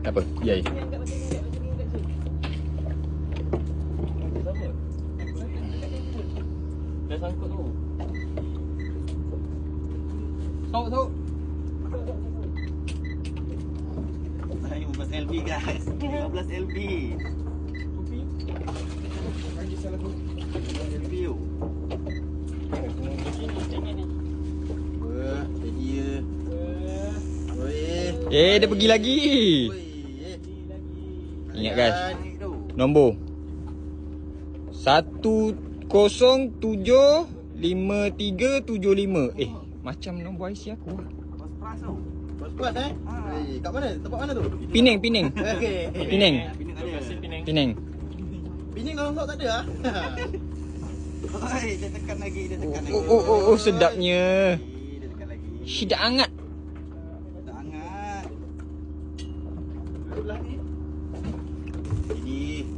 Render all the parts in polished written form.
Apa? Yai. Dah sangkut tu. Tahu. Saya 15 LB guys. 15 LB. Kopi. Lagi salah tu. LB tu. Wah, dia. Dia pergi lagi. Ingat guys, nombor 107375. Macam nombor IC aku lah. Bos Pras kat mana? Tempat mana tu? Pining. Okey. Pining. Pining dalam sok tak ada ah. Oi, dia tekan lagi. Oh, sedapnya. Dia tekan lagi. Sedap hangat. Belah ni. Ini.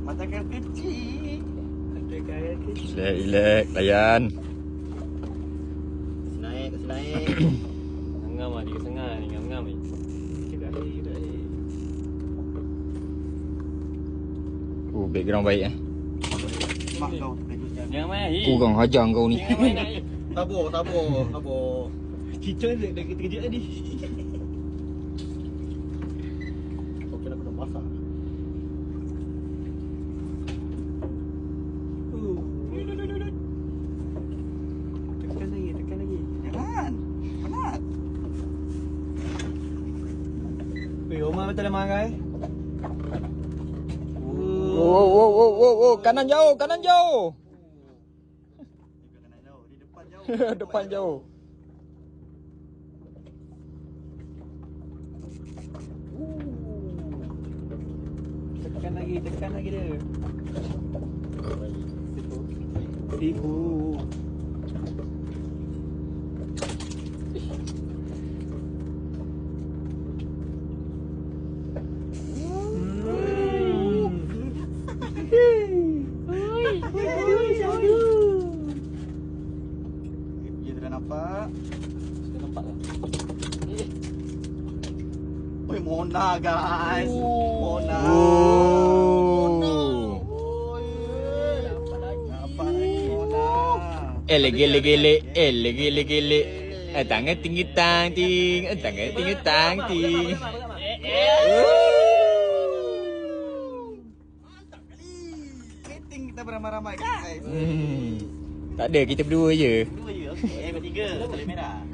Matakan kecil. Relax, layan. Kasi naik. Ngam ah, 3.5 ni, ngam ni. Background baik Mak kau. Jangan main. Kurang hajar kau ni. Jangan main lagi. Tabur. Cicon dah terkejut tadi. Okey nak kena masak. Tekan lagi. Jangan. Penat. Omar betul dah marah Oh, kanan jauh. Dia kanan jauh. Di depan jauh. Depan jauh. Tekan lagi dia. Tipu. Dia dah nampak. Dah nampak lah. Oi, Mona guys. Mona. Nampak lagi Mona. Legi. Tangan tinggi tang ting. Tangan tinggi tang ting. Mantap kali. Meeting kita beramai-ramai guys. Tak ada, kita berdua je. Dua je. Okey, bertiga. Tali merah.